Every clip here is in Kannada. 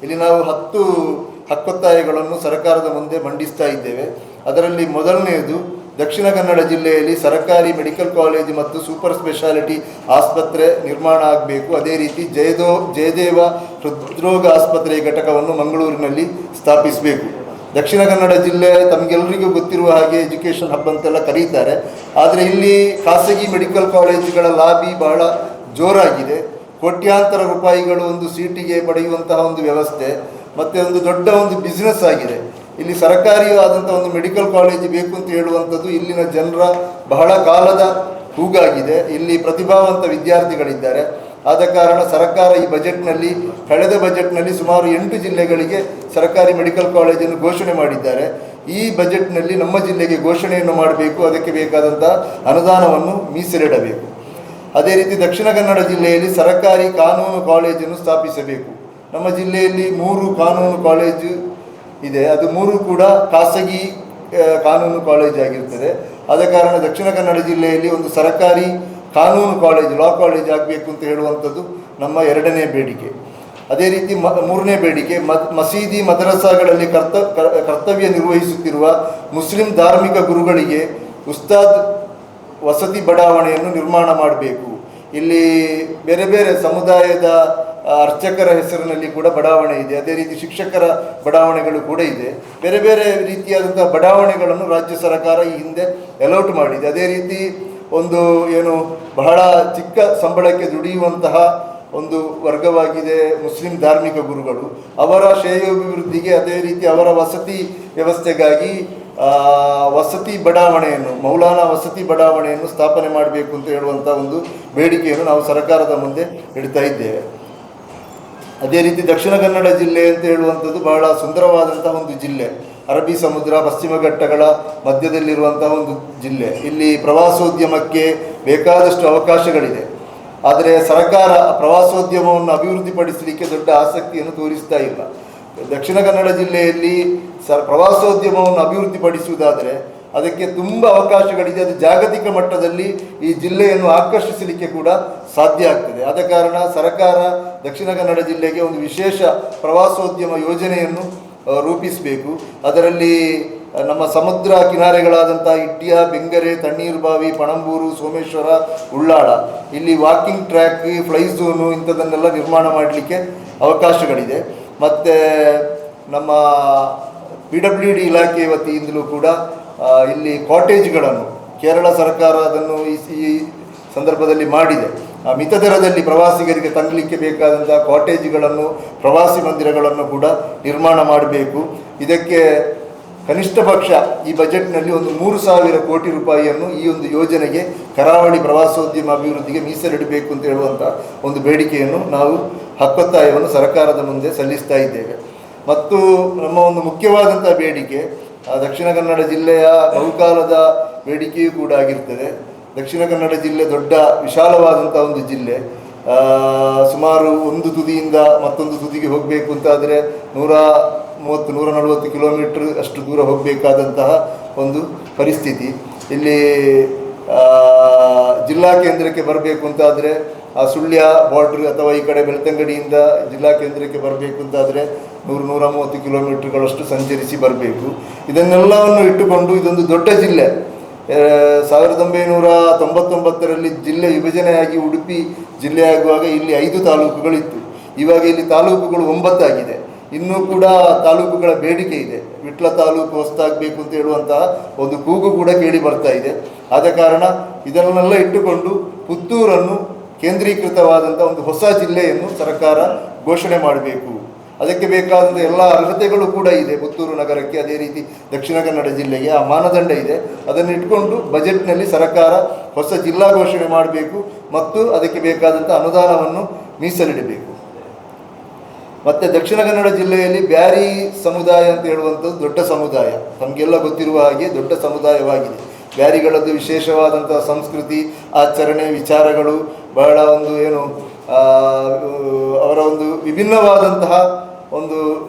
ಇಲ್ಲಿ ನಾವು 10 ಹಕ್ಕೊತ್ತಾಯಗಳನ್ನು ಸರ್ಕಾರದ ಮುಂದೆ ಮಂಡಿಸ್ತಾ ಇದ್ದೇವೆ. ಅದರಲ್ಲಿ ಮೊದಲನೆಯದು, ದಕ್ಷಿಣ ಕನ್ನಡ ಜಿಲ್ಲೆಯಲ್ಲಿ ಸರ್ಕಾರಿ ಮೆಡಿಕಲ್ ಕಾಲೇಜು ಮತ್ತು ಸೂಪರ್ ಸ್ಪೆಷಾಲಿಟಿ ಆಸ್ಪತ್ರೆ ನಿರ್ಮಾಣ ಆಗಬೇಕು. ಅದೇ ರೀತಿ ಜಯದೇವ ಹೃದ್ರೋಗ ಆಸ್ಪತ್ರೆಯ ಘಟಕವನ್ನು ಮಂಗಳೂರಿನಲ್ಲಿ ಸ್ಥಾಪಿಸಬೇಕು. ದಕ್ಷಿಣ ಕನ್ನಡ ಜಿಲ್ಲೆ ತಮಗೆಲ್ಲರಿಗೂ ಗೊತ್ತಿರುವ ಹಾಗೆ ಎಜುಕೇಷನ್ ಹಬ್ ಅಂತೆಲ್ಲ ಕರೀತಾರೆ. ಆದರೆ ಇಲ್ಲಿ ಖಾಸಗಿ ಮೆಡಿಕಲ್ ಕಾಲೇಜುಗಳ ಲಾಬಿ ಬಹಳ ಜೋರಾಗಿದೆ. ಕೋಟ್ಯಾಂತರ ರೂಪಾಯಿಗಳು ಒಂದು ಸೀಟಿಗೆ ಪಡೆಯುವಂತಹ ಒಂದು ವ್ಯವಸ್ಥೆ ಮತ್ತು ಒಂದು ದೊಡ್ಡ ಒಂದು ಬಿಸ್ನೆಸ್ ಆಗಿದೆ. ಇಲ್ಲಿ ಸರ್ಕಾರಿಯಾದಂಥ ಒಂದು ಮೆಡಿಕಲ್ ಕಾಲೇಜು ಬೇಕು ಅಂತ ಹೇಳುವಂಥದ್ದು ಇಲ್ಲಿನ ಜನರ ಬಹಳ ಕಾಲದ ಕೂಗಾಗಿದೆ. ಇಲ್ಲಿ ಪ್ರತಿಭಾವಂತ ವಿದ್ಯಾರ್ಥಿಗಳಿದ್ದಾರೆ. ಆದ ಕಾರಣ ಸರ್ಕಾರ ಈ ಬಜೆಟ್ನಲ್ಲಿ, ಕಳೆದ ಬಜೆಟ್ನಲ್ಲಿ ಸುಮಾರು 8 ಜಿಲ್ಲೆಗಳಿಗೆ ಸರ್ಕಾರಿ ಮೆಡಿಕಲ್ ಕಾಲೇಜನ್ನು ಘೋಷಣೆ ಮಾಡಿದ್ದಾರೆ. ಈ ಬಜೆಟ್ನಲ್ಲಿ ನಮ್ಮ ಜಿಲ್ಲೆಗೆ ಘೋಷಣೆಯನ್ನು ಮಾಡಬೇಕು. ಅದಕ್ಕೆ ಬೇಕಾದಂಥ ಅನುದಾನವನ್ನು ಮೀಸಲಿಡಬೇಕು. ಅದೇ ರೀತಿ ದಕ್ಷಿಣ ಕನ್ನಡ ಜಿಲ್ಲೆಯಲ್ಲಿ ಸರ್ಕಾರಿ ಕಾನೂನು ಕಾಲೇಜನ್ನು ಸ್ಥಾಪಿಸಬೇಕು. ನಮ್ಮ ಜಿಲ್ಲೆಯಲ್ಲಿ 3 ಕಾನೂನು ಕಾಲೇಜು ಇದೆ. ಅದು 3 ಕೂಡ ಖಾಸಗಿ ಕಾನೂನು ಕಾಲೇಜ್ ಆಗಿರ್ತದೆ. ಆದ ಕಾರಣ ದಕ್ಷಿಣ ಕನ್ನಡ ಜಿಲ್ಲೆಯಲ್ಲಿ ಒಂದು ಸರ್ಕಾರಿ ಕಾನೂನು ಕಾಲೇಜು, ಲಾ ಕಾಲೇಜ್ ಆಗಬೇಕು ಅಂತ ಹೇಳುವಂಥದ್ದು ನಮ್ಮ 2ನೇ ಬೇಡಿಕೆ. ಅದೇ ರೀತಿ 3ನೇ ಬೇಡಿಕೆ, ಮಸೀದಿ ಮದರಸಾಗಳಲ್ಲಿ ಕರ್ತವ್ಯ ನಿರ್ವಹಿಸುತ್ತಿರುವ ಮುಸ್ಲಿಂ ಧಾರ್ಮಿಕ ಗುರುಗಳಿಗೆ ಉಸ್ತಾದ್ ವಸತಿ ಬಡಾವಣೆಯನ್ನು ನಿರ್ಮಾಣ ಮಾಡಬೇಕು. ಇಲ್ಲಿ ಬೇರೆ ಬೇರೆ ಸಮುದಾಯದ ಅರ್ಚಕರ ಹೆಸರಿನಲ್ಲಿ ಕೂಡ ಬಡಾವಣೆ ಇದೆ. ಅದೇ ರೀತಿ ಶಿಕ್ಷಕರ ಬಡಾವಣೆಗಳು ಕೂಡ ಇದೆ. ಬೇರೆ ಬೇರೆ ರೀತಿಯಾದಂಥ ಬಡಾವಣೆಗಳನ್ನು ರಾಜ್ಯ ಸರ್ಕಾರ ಈ ಹಿಂದೆ ಅಲೌಟ್ ಮಾಡಿದೆ. ಅದೇ ರೀತಿ ಒಂದು ಬಹಳ ಚಿಕ್ಕ ಸಂಬಳಕ್ಕೆ ದುಡಿಯುವಂತಹ ಒಂದು ವರ್ಗವಾಗಿದೆ ಮುಸ್ಲಿಂ ಧಾರ್ಮಿಕ ಗುರುಗಳು. ಅವರ ಶ್ರೇಯೋಭಿವೃದ್ಧಿಗೆ, ಅದೇ ರೀತಿ ಅವರ ವಸತಿ ವ್ಯವಸ್ಥೆಗಾಗಿ ವಸತಿ ಬಡಾವಣೆಯನ್ನು, ಮೌಲಾನಾ ವಸತಿ ಬಡಾವಣೆಯನ್ನು ಸ್ಥಾಪನೆ ಮಾಡಬೇಕು ಅಂತ ಹೇಳುವಂಥ ಒಂದು ಬೇಡಿಕೆಯನ್ನು ನಾವು ಸರ್ಕಾರದ ಮುಂದೆ ಇಡ್ತಾ ಇದ್ದೇವೆ. ಅದೇ ರೀತಿ ದಕ್ಷಿಣ ಕನ್ನಡ ಜಿಲ್ಲೆ ಅಂತ ಹೇಳುವಂಥದ್ದು ಬಹಳ ಸುಂದರವಾದಂತಹ ಒಂದು ಜಿಲ್ಲೆ. ಅರಬ್ಬಿ ಸಮುದ್ರ, ಪಶ್ಚಿಮ ಘಟ್ಟಗಳ ಮಧ್ಯದಲ್ಲಿರುವಂತಹ ಒಂದು ಜಿಲ್ಲೆ. ಇಲ್ಲಿ ಪ್ರವಾಸೋದ್ಯಮಕ್ಕೆ ಬೇಕಾದಷ್ಟು ಅವಕಾಶಗಳಿದೆ. ಆದರೆ ಸರ್ಕಾರ ಪ್ರವಾಸೋದ್ಯಮವನ್ನು ಅಭಿವೃದ್ಧಿಪಡಿಸಲಿಕ್ಕೆ ದೊಡ್ಡ ಆಸಕ್ತಿಯನ್ನು ತೋರಿಸ್ತಾ ಇಲ್ಲ. ದಕ್ಷಿಣ ಕನ್ನಡ ಜಿಲ್ಲೆಯಲ್ಲಿ ಪ್ರವಾಸೋದ್ಯಮವನ್ನು ಅಭಿವೃದ್ಧಿಪಡಿಸುವುದಾದರೆ ಅದಕ್ಕೆ ತುಂಬ ಅವಕಾಶಗಳಿದೆ. ಅದು ಜಾಗತಿಕ ಮಟ್ಟದಲ್ಲಿ ಈ ಜಿಲ್ಲೆಯನ್ನು ಆಕರ್ಷಿಸಲಿಕ್ಕೆ ಕೂಡ ಸಾಧ್ಯ ಆಗ್ತದೆ. ಆದ ಕಾರಣ ಸರ್ಕಾರ ದಕ್ಷಿಣ ಕನ್ನಡ ಜಿಲ್ಲೆಗೆ ಒಂದು ವಿಶೇಷ ಪ್ರವಾಸೋದ್ಯಮ ಯೋಜನೆಯನ್ನು ರೂಪಿಸಬೇಕು. ಅದರಲ್ಲಿ ನಮ್ಮ ಸಮುದ್ರ ಕಿನಾರೆಗಳಾದಂಥ ಇಟ್ಟಿಯ, ಬೆಂಗರೆ, ತಣ್ಣೀರುಬಾವಿ, ಪಣಂಬೂರು, ಸೋಮೇಶ್ವರ, ಉಳ್ಳಾಳ, ಇಲ್ಲಿ ವಾಕಿಂಗ್ ಟ್ರ್ಯಾಕ್, ಫ್ಲೈ ಝೋನು ಇಂಥದನ್ನೆಲ್ಲ ನಿರ್ಮಾಣ ಮಾಡಲಿಕ್ಕೆ ಅವಕಾಶಗಳಿದೆ. ಮತ್ತು ನಮ್ಮ PWD ಇಲಾಖೆ ವತಿಯಿಂದಲೂ ಕೂಡ ಇಲ್ಲಿ ಕಾಟೇಜ್ಗಳನ್ನು ಕೇರಳ ಸರ್ಕಾರ ಅದನ್ನು ಈ ಸಂದರ್ಭದಲ್ಲಿ ಮಾಡಿದೆ. ಮಿತ ದರದಲ್ಲಿ ಪ್ರವಾಸಿಗರಿಗೆ ತಂಗಲಿಕ್ಕೆ ಬೇಕಾದಂಥ ಕಾಟೇಜ್ಗಳನ್ನು, ಪ್ರವಾಸಿ ಮಂದಿರಗಳನ್ನು ಕೂಡ ನಿರ್ಮಾಣ ಮಾಡಬೇಕು. ಇದಕ್ಕೆ ಕನಿಷ್ಠ ಪಕ್ಷ ಈ ಬಜೆಟ್ನಲ್ಲಿ ಒಂದು 3,000 ಕೋಟಿ ರೂಪಾಯಿಯನ್ನು ಈ ಒಂದು ಯೋಜನೆಗೆ, ಕರಾವಳಿ ಪ್ರವಾಸೋದ್ಯಮ ಅಭಿವೃದ್ಧಿಗೆ ಮೀಸಲಿಡಬೇಕು ಅಂತ ಹೇಳುವಂಥ ಒಂದು ಬೇಡಿಕೆಯನ್ನು ನಾವು ಹಕ್ಕೊತ್ತಾಯವನ್ನು ಸರ್ಕಾರದ ಮುಂದೆ ಸಲ್ಲಿಸ್ತಾ ಇದ್ದೇವೆ. ಮತ್ತು ನಮ್ಮ ಒಂದು ಮುಖ್ಯವಾದಂಥ ಬೇಡಿಕೆ ದಕ್ಷಿಣ ಕನ್ನಡ ಜಿಲ್ಲೆಯ ಬಹುಕಾಲದ ಬೇಡಿಕೆಯೂ ಕೂಡ ಆಗಿರ್ತದೆ. ದಕ್ಷಿಣ ಕನ್ನಡ ಜಿಲ್ಲೆ ದೊಡ್ಡ ವಿಶಾಲವಾದಂಥ ಒಂದು ಜಿಲ್ಲೆ. ಸುಮಾರು ಒಂದು ತುದಿಯಿಂದ ಮತ್ತೊಂದು ತುದಿಗೆ ಹೋಗಬೇಕು ಅಂತಾದರೆ 130-140 ಕಿಲೋಮೀಟ್ರ್ ಅಷ್ಟು ದೂರ ಹೋಗಬೇಕಾದಂತಹ ಒಂದು ಪರಿಸ್ಥಿತಿ. ಇಲ್ಲಿ ಜಿಲ್ಲಾ ಕೇಂದ್ರಕ್ಕೆ ಬರಬೇಕು ಅಂತಾದರೆ ಸುಳ್ಯ ಬಾರ್ಡ್ರ್ ಅಥವಾ ಈ ಕಡೆ ಬೆಳ್ತಂಗಡಿಯಿಂದ ಜಿಲ್ಲಾ ಕೇಂದ್ರಕ್ಕೆ ಬರಬೇಕು ಅಂತಾದರೆ 100-130 ಕಿಲೋಮೀಟ್ರ್ಗಳಷ್ಟು ಸಂಚರಿಸಿ ಬರಬೇಕು. ಇದನ್ನೆಲ್ಲವನ್ನು ಇಟ್ಟುಕೊಂಡು ಇದೊಂದು ದೊಡ್ಡ ಜಿಲ್ಲೆ. 1999ರಲ್ಲಿ ಜಿಲ್ಲೆ ವಿಭಜನೆಯಾಗಿ ಉಡುಪಿ ಜಿಲ್ಲೆಯಾಗುವಾಗ ಇಲ್ಲಿ 5 ತಾಲೂಕುಗಳಿತ್ತು. ಇವಾಗ ಇಲ್ಲಿ ತಾಲೂಕುಗಳು 9 ಆಗಿದೆ. ಇನ್ನೂ ಕೂಡ ತಾಲೂಕುಗಳ ಬೇಡಿಕೆ ಇದೆ. ವಿಟ್ಲ ತಾಲೂಕು ಹೊಸದಾಗಬೇಕು ಅಂತ ಹೇಳುವಂತಹ ಒಂದು ಕೂಗು ಕೂಡ ಕೇಳಿ ಬರ್ತಾ ಇದೆ. ಆದ ಕಾರಣ ಇದನ್ನೆಲ್ಲ ಇಟ್ಟುಕೊಂಡು ಪುತ್ತೂರನ್ನು ಕೇಂದ್ರೀಕೃತವಾದಂಥ ಒಂದು ಹೊಸ ಜಿಲ್ಲೆಯನ್ನು ಸರ್ಕಾರ ಘೋಷಣೆ ಮಾಡಬೇಕು. ಅದಕ್ಕೆ ಬೇಕಾದಂಥ ಎಲ್ಲ ಅರ್ಹತೆಗಳು ಕೂಡ ಇದೆ ಪುತ್ತೂರು ನಗರಕ್ಕೆ, ಅದೇ ರೀತಿ ದಕ್ಷಿಣ ಕನ್ನಡ ಜಿಲ್ಲೆಗೆ ಆ ಮಾನದಂಡ ಇದೆ. ಅದನ್ನು ಇಟ್ಕೊಂಡು ಬಜೆಟ್ನಲ್ಲಿ ಸರ್ಕಾರ ಹೊಸ ಜಿಲ್ಲಾ ಘೋಷಣೆ ಮಾಡಬೇಕು ಮತ್ತು ಅದಕ್ಕೆ ಬೇಕಾದಂಥ ಅನುದಾನವನ್ನು ಮೀಸಲಿಡಬೇಕು. ಮತ್ತು ದಕ್ಷಿಣ ಕನ್ನಡ ಜಿಲ್ಲೆಯಲ್ಲಿ ಬ್ಯಾರಿ ಸಮುದಾಯ ಅಂತ ಹೇಳುವಂಥದ್ದು ದೊಡ್ಡ ಸಮುದಾಯ, ನಮಗೆಲ್ಲ ಗೊತ್ತಿರುವ ಹಾಗೆ ದೊಡ್ಡ ಸಮುದಾಯವಾಗಿದೆ. ಬ್ಯಾರಿಗಳದ್ದು ವಿಶೇಷವಾದಂಥ ಸಂಸ್ಕೃತಿ, ಆಚರಣೆ, ವಿಚಾರಗಳು, ಬಹಳ ಒಂದು ಅವರ ಒಂದು ವಿಭಿನ್ನವಾದಂತಹ ಒಂದು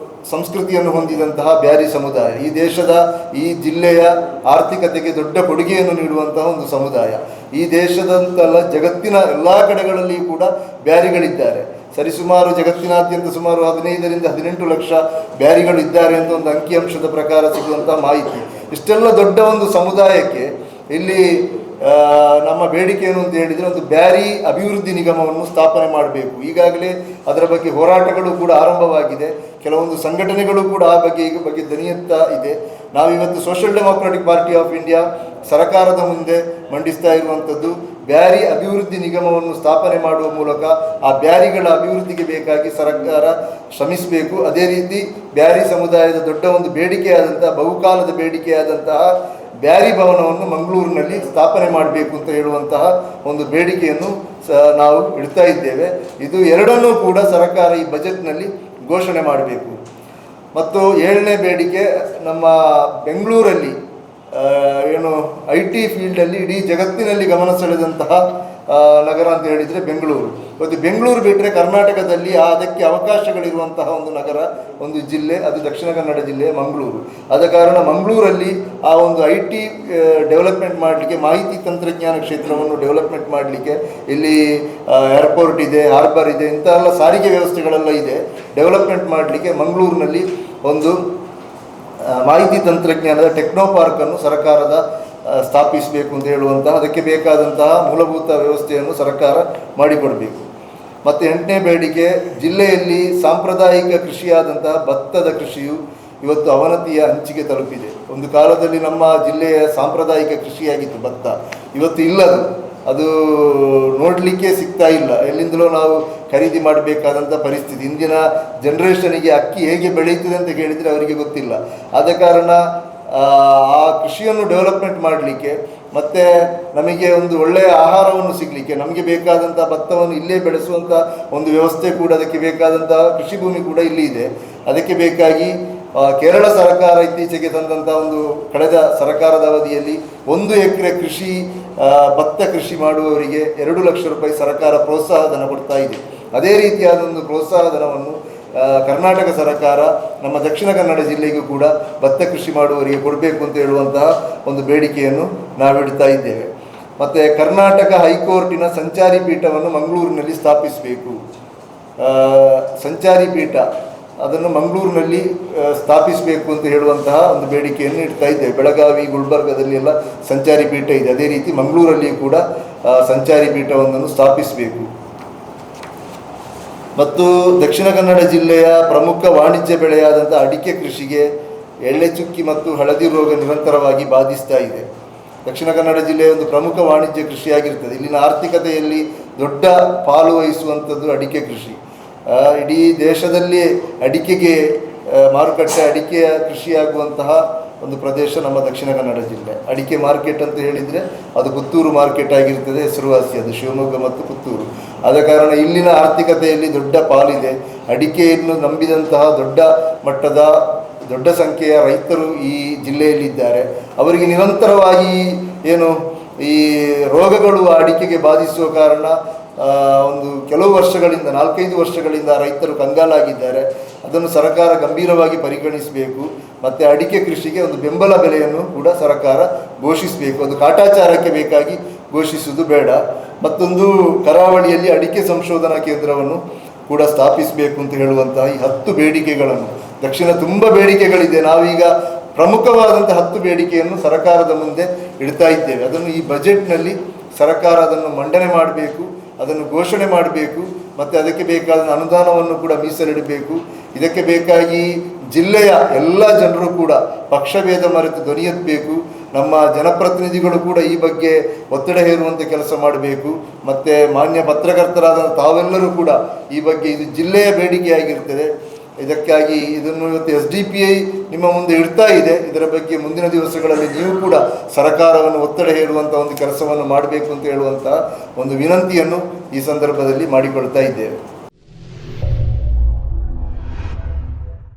ಸಂಸ್ಕೃತಿಯನ್ನು ಹೊಂದಿದಂತಹ ಬ್ಯಾರಿ ಸಮುದಾಯ ಈ ಜಿಲ್ಲೆಯ ಆರ್ಥಿಕತೆಗೆ ದೊಡ್ಡ ಕೊಡುಗೆಯನ್ನು ನೀಡುವಂತಹ ಒಂದು ಸಮುದಾಯ. ಈ ದೇಶದಂತಲ್ಲ, ಜಗತ್ತಿನ ಎಲ್ಲ ಕಡೆಗಳಲ್ಲಿಯೂ ಕೂಡ ಬ್ಯಾರಿಗಳಿದ್ದಾರೆ. ಸರಿಸುಮಾರು ಜಗತ್ತಿನಾದ್ಯಂತ ಸುಮಾರು 15ರಿಂದ 18 ಲಕ್ಷ ಬ್ಯಾರಿಗಳು ಇದ್ದಾರೆ ಅಂತ ಒಂದು ಅಂಕಿಅಂಶದ ಪ್ರಕಾರ ಸಿಗುವಂಥ ಮಾಹಿತಿ. ಇಷ್ಟೆಲ್ಲ ದೊಡ್ಡ ಒಂದು ಸಮುದಾಯಕ್ಕೆ ಇಲ್ಲಿ ನಮ್ಮ ಬೇಡಿಕೆ ಏನು ಅಂತ ಹೇಳಿದರೆ ಒಂದು ಬ್ಯಾರಿ ಅಭಿವೃದ್ಧಿ ನಿಗಮವನ್ನು ಸ್ಥಾಪನೆ ಮಾಡಬೇಕು. ಈಗಾಗಲೇ ಅದರ ಬಗ್ಗೆ ಹೋರಾಟಗಳು ಕೂಡ ಆರಂಭವಾಗಿದೆ. ಕೆಲವೊಂದು ಸಂಘಟನೆಗಳು ಕೂಡ ಆ ಬಗ್ಗೆ ಧ್ವನಿ ಎತ್ತಾ ಇದೆ. ನಾವಿವತ್ತು social democratic party of India ಸರ್ಕಾರದ ಮುಂದೆ ಮಂಡಿಸ್ತಾ ಇರುವಂಥದ್ದು ಬ್ಯಾರಿ ಅಭಿವೃದ್ಧಿ ನಿಗಮವನ್ನು ಸ್ಥಾಪನೆ ಮಾಡುವ ಮೂಲಕ ಆ ಬ್ಯಾರಿಗಳ ಅಭಿವೃದ್ಧಿಗೆ ಬೇಕಾಗಿ ಸರ್ಕಾರ ಶ್ರಮಿಸಬೇಕು. ಅದೇ ರೀತಿ ಬ್ಯಾರಿ ಸಮುದಾಯದ ದೊಡ್ಡ ಒಂದು ಬೇಡಿಕೆಯಾದಂತಹ ಬಹುಕಾಲದ ಬೇಡಿಕೆಯಾದಂತಹ ಬ್ಯಾರಿ ಭವನವನ್ನು ಮಂಗಳೂರಿನಲ್ಲಿ ಸ್ಥಾಪನೆ ಮಾಡಬೇಕು ಅಂತ ಹೇಳುವಂತಹ ಒಂದು ಬೇಡಿಕೆಯನ್ನು ನಾವು ಇಡ್ತಾ ಇದ್ದೇವೆ. ಇದು ಎರಡನ್ನೂ ಕೂಡ ಸರ್ಕಾರ ಈ ಬಜೆಟ್ನಲ್ಲಿ ಘೋಷಣೆ ಮಾಡಬೇಕು. ಮತ್ತು 7ನೇ ಬೇಡಿಕೆ, ನಮ್ಮ ಬೆಂಗಳೂರಲ್ಲಿ ಏನು IT ಫೀಲ್ಡಲ್ಲಿ ಇಡೀ ಜಗತ್ತಿನಲ್ಲಿ ಗಮನ ಸೆಳೆದಂತಹ ನಗರ ಅಂತ ಹೇಳಿದರೆ ಬೆಂಗಳೂರು. ಇವತ್ತು ಬೆಂಗಳೂರು ಬಿಟ್ಟರೆ ಕರ್ನಾಟಕದಲ್ಲಿ ಅದಕ್ಕೆ ಅವಕಾಶಗಳಿರುವಂತಹ ಒಂದು ನಗರ, ಒಂದು ಜಿಲ್ಲೆ, ಅದು ದಕ್ಷಿಣ ಕನ್ನಡ ಜಿಲ್ಲೆ ಮಂಗಳೂರು. ಆದ ಕಾರಣ ಮಂಗಳೂರಲ್ಲಿ ಆ ಒಂದು IT ಡೆವಲಪ್ಮೆಂಟ್ ಮಾಡಲಿಕ್ಕೆ, ಮಾಹಿತಿ ತಂತ್ರಜ್ಞಾನ ಕ್ಷೇತ್ರವನ್ನು ಡೆವಲಪ್ಮೆಂಟ್ ಮಾಡಲಿಕ್ಕೆ ಇಲ್ಲಿ ಏರ್ಪೋರ್ಟ್ ಇದೆ, ಹಾರ್ಬರ್ ಇದೆ, ಇಂತಹ ಸಾರಿಗೆ ವ್ಯವಸ್ಥೆಗಳೆಲ್ಲ ಇದೆ. ಡೆವಲಪ್ಮೆಂಟ್ ಮಾಡಲಿಕ್ಕೆ ಮಂಗಳೂರಿನಲ್ಲಿ ಒಂದು ಮಾಹಿತಿ ತಂತ್ರಜ್ಞಾನದ ಟೆಕ್ನೋ ಪಾರ್ಕನ್ನು ಸರ್ಕಾರದ ಸ್ಥಾಪಿಸಬೇಕು ಅಂತ ಹೇಳುವಂತಹ, ಅದಕ್ಕೆ ಬೇಕಾದಂತಹ ಮೂಲಭೂತ ವ್ಯವಸ್ಥೆಯನ್ನು ಸರ್ಕಾರ ಮಾಡಿಕೊಡಬೇಕು. ಮತ್ತು 8ನೇ ಬೇಡಿಕೆ, ಜಿಲ್ಲೆಯಲ್ಲಿ ಸಾಂಪ್ರದಾಯಿಕ ಕೃಷಿಯಾದಂತಹ ಭತ್ತದ ಕೃಷಿಯು ಇವತ್ತು ಅವನತಿಯ ಅಂಚಿಗೆ ತಲುಪಿದೆ. ಒಂದು ಕಾಲದಲ್ಲಿ ನಮ್ಮ ಜಿಲ್ಲೆಯ ಸಾಂಪ್ರದಾಯಿಕ ಕೃಷಿಯಾಗಿತ್ತು ಭತ್ತ, ಇವತ್ತು ಇಲ್ಲದು, ಅದು ನೋಡಲಿಕ್ಕೆ ಸಿಗ್ತಾ ಇಲ್ಲ. ಎಲ್ಲಿಂದಲೂ ನಾವು ಖರೀದಿ ಮಾಡಬೇಕಾದಂಥ ಪರಿಸ್ಥಿತಿ. ಇಂದಿನ ಜನ್ರೇಷನಿಗೆ ಅಕ್ಕಿ ಹೇಗೆ ಬೆಳೆಯುತ್ತದೆ ಅಂತ ಕೇಳಿದರೆ ಅವರಿಗೆ ಗೊತ್ತಿಲ್ಲ. ಆದ ಕಾರಣ ಆ ಕೃಷಿಯನ್ನು ಡೆವಲಪ್ಮೆಂಟ್ ಮಾಡಲಿಕ್ಕೆ ಮತ್ತು ನಮಗೆ ಒಂದು ಒಳ್ಳೆಯ ಆಹಾರವನ್ನು ಸಿಗಲಿಕ್ಕೆ, ನಮಗೆ ಬೇಕಾದಂಥ ಭತ್ತವನ್ನು ಇಲ್ಲೇ ಬೆಳೆಸುವಂಥ ಒಂದು ವ್ಯವಸ್ಥೆ ಕೂಡ, ಅದಕ್ಕೆ ಬೇಕಾದಂಥ ಕೃಷಿ ಭೂಮಿ ಕೂಡ ಇಲ್ಲಿ ಇದೆ. ಅದಕ್ಕೆ ಬೇಕಾಗಿ ಕೇರಳ ಸರ್ಕಾರ ಇತ್ತೀಚೆಗೆ ತಂದಂಥ ಒಂದು, ಕಳೆದ ಸರ್ಕಾರದ ಅವಧಿಯಲ್ಲಿ 1 ಎಕರೆ ಕೃಷಿ ಭತ್ತ ಕೃಷಿ ಮಾಡುವವರಿಗೆ 2 ಲಕ್ಷ ರೂಪಾಯಿ ಸರ್ಕಾರ ಪ್ರೋತ್ಸಾಹಧನ ಕೊಡ್ತಾ ಇದೆ. ಅದೇ ರೀತಿಯಾದ ಒಂದು ಪ್ರೋತ್ಸಾಹಧನವನ್ನು ಕರ್ನಾಟಕ ಸರ್ಕಾರ ನಮ್ಮ ದಕ್ಷಿಣ ಕನ್ನಡ ಜಿಲ್ಲೆಗೂ ಕೂಡ ಭತ್ತ ಕೃಷಿ ಮಾಡುವವರಿಗೆ ಕೊಡಬೇಕು ಅಂತ ಹೇಳುವಂತಹ ಒಂದು ಬೇಡಿಕೆಯನ್ನು ನಾವಿಡ್ತಾ ಇದ್ದೇವೆ. ಮತ್ತು ಕರ್ನಾಟಕ ಹೈಕೋರ್ಟಿನ ಸಂಚಾರಿ ಪೀಠವನ್ನು ಮಂಗಳೂರಿನಲ್ಲಿ ಸ್ಥಾಪಿಸಬೇಕು. ಸಂಚಾರಿ ಪೀಠ ಅದನ್ನು ಮಂಗಳೂರಿನಲ್ಲಿ ಸ್ಥಾಪಿಸಬೇಕು ಅಂತ ಹೇಳುವಂತಹ ಒಂದು ಬೇಡಿಕೆಯನ್ನು ಇಡ್ತಾ ಇದ್ದೇವೆ. ಬೆಳಗಾವಿ, ಗುಲ್ಬರ್ಗದಲ್ಲಿ ಎಲ್ಲ ಸಂಚಾರಿ ಪೀಠ ಇದೆ. ಅದೇ ರೀತಿ ಮಂಗಳೂರಲ್ಲಿಯೂ ಕೂಡ ಸಂಚಾರಿ ಪೀಠವೊಂದನ್ನು ಸ್ಥಾಪಿಸಬೇಕು. ಮತ್ತು ದಕ್ಷಿಣ ಕನ್ನಡ ಜಿಲ್ಲೆಯ ಪ್ರಮುಖ ವಾಣಿಜ್ಯ ಬೆಳೆಯಾದಂಥ ಅಡಿಕೆ ಕೃಷಿಗೆ ಎಳ್ಳೆ ಚುಕ್ಕಿ ಮತ್ತು ಹಳದಿ ರೋಗ ನಿರಂತರವಾಗಿ ಬಾಧಿಸ್ತಾ ಇದೆ. ದಕ್ಷಿಣ ಕನ್ನಡ ಜಿಲ್ಲೆಯ ಒಂದು ಪ್ರಮುಖ ವಾಣಿಜ್ಯ ಕೃಷಿಯಾಗಿರ್ತದೆ. ಇಲ್ಲಿನ ಆರ್ಥಿಕತೆಯಲ್ಲಿ ದೊಡ್ಡ ಪಾಲು ವಹಿಸುವಂಥದ್ದು ಅಡಿಕೆ ಕೃಷಿ. ಇಡೀ ದೇಶದಲ್ಲಿ ಅಡಿಕೆಗೆ ಮಾರುಕಟ್ಟೆ, ಅಡಿಕೆಯ ಕೃಷಿಯಾಗುವಂತಹ ಒಂದು ಪ್ರದೇಶ ನಮ್ಮ ದಕ್ಷಿಣ ಕನ್ನಡ ಜಿಲ್ಲೆ. ಅಡಿಕೆ ಮಾರ್ಕೆಟ್ ಅಂತ ಹೇಳಿದರೆ ಅದು ಪುತ್ತೂರು ಮಾರ್ಕೆಟ್ ಆಗಿರ್ತದೆ, ಹೆಸರುವಾಸಿ ಅದು ಶಿವಮೊಗ್ಗ ಮತ್ತು ಪುತ್ತೂರು. ಆದ ಕಾರಣ ಇಲ್ಲಿನ ಆರ್ಥಿಕತೆಯಲ್ಲಿ ದೊಡ್ಡ ಪಾಲಿದೆ. ಅಡಿಕೆಯನ್ನು ನಂಬಿದಂತಹ ದೊಡ್ಡ ಸಂಖ್ಯೆಯ ರೈತರು ಈ ಜಿಲ್ಲೆಯಲ್ಲಿದ್ದಾರೆ. ಅವರಿಗೆ ನಿರಂತರವಾಗಿ ಈ ರೋಗಗಳು ಅಡಿಕೆಗೆ ಬಾಧಿಸುವ ಕಾರಣ ಒಂದು ಕೆಲವು ವರ್ಷಗಳಿಂದ, 4-5 ವರ್ಷಗಳಿಂದ ರೈತರು ಕಂಗಾಲಾಗಿದ್ದಾರೆ. ಅದನ್ನು ಸರ್ಕಾರ ಗಂಭೀರವಾಗಿ ಪರಿಗಣಿಸಬೇಕು. ಮತ್ತು ಅಡಿಕೆ ಕೃಷಿಗೆ ಒಂದು ಬೆಂಬಲ ಬೆಲೆಯನ್ನು ಕೂಡ ಸರ್ಕಾರ ಘೋಷಿಸಬೇಕು. ಅದು ಕಾಟಾಚಾರಕ್ಕೆ ಬೇಕಾಗಿ ಘೋಷಿಸುವುದು ಬೇಡ. ಮತ್ತೊಂದು, ಕರಾವಳಿಯಲ್ಲಿ ಅಡಿಕೆ ಸಂಶೋಧನಾ ಕೇಂದ್ರವನ್ನು ಕೂಡ ಸ್ಥಾಪಿಸಬೇಕು ಅಂತ ಹೇಳುವಂತಹ ಈ 10 ಬೇಡಿಕೆಗಳನ್ನು, ದಕ್ಷಿಣ ತುಂಬ ಬೇಡಿಕೆಗಳಿದೆ. ನಾವೀಗ ಪ್ರಮುಖವಾದಂಥ 10 ಬೇಡಿಕೆಯನ್ನು ಸರ್ಕಾರದ ಮುಂದೆ ಇಡ್ತಾ ಇದ್ದೇವೆ. ಅದನ್ನು ಈ ಬಜೆಟ್ನಲ್ಲಿ ಸರ್ಕಾರ ಅದನ್ನು ಮಂಡನೆ ಮಾಡಬೇಕು, ಅದನ್ನು ಘೋಷಣೆ ಮಾಡಬೇಕು. ಮತ್ತು ಅದಕ್ಕೆ ಬೇಕಾದ ಅನುದಾನವನ್ನು ಕೂಡ ಮೀಸಲಿಡಬೇಕು. ಇದಕ್ಕೆ ಬೇಕಾಗಿ ಜಿಲ್ಲೆಯ ಎಲ್ಲ ಜನರು ಕೂಡ ಪಕ್ಷಭೇದ ಮರೆತು ಧ್ವನಿ ಎತ್ತಬೇಕು. ನಮ್ಮ ಜನಪ್ರತಿನಿಧಿಗಳು ಕೂಡ ಈ ಬಗ್ಗೆ ಒತ್ತಡ ಹೇರುವಂಥ ಕೆಲಸ ಮಾಡಬೇಕು. ಮತ್ತು ಮಾನ್ಯ ಪತ್ರಕರ್ತರಾದ ತಾವೆಲ್ಲರೂ ಕೂಡ ಈ ಬಗ್ಗೆ, ಇದು ಜಿಲ್ಲೆಯ ಬೇಡಿಕೆಯಾಗಿರ್ತದೆ. ಇದಕ್ಕಾಗಿ ಇದನ್ನು ಇವತ್ತು SDPI ನಿಮ್ಮ ಮುಂದೆ ಇಡ್ತಾ ಇದೆ. ಇದರ ಬಗ್ಗೆ ಮುಂದಿನ ದಿವಸಗಳಲ್ಲಿ ನೀವು ಕೂಡ ಸರ್ಕಾರವನ್ನು ಒತ್ತಡ ಹೇರುವಂಥ ಒಂದು ಕೆಲಸವನ್ನು ಮಾಡಬೇಕು ಅಂತ ಹೇಳುವಂಥ ಒಂದು ವಿನಂತಿಯನ್ನು ಈ ಸಂದರ್ಭದಲ್ಲಿ ಮಾಡಿಕೊಳ್ತಾ ಇದ್ದೇವೆ.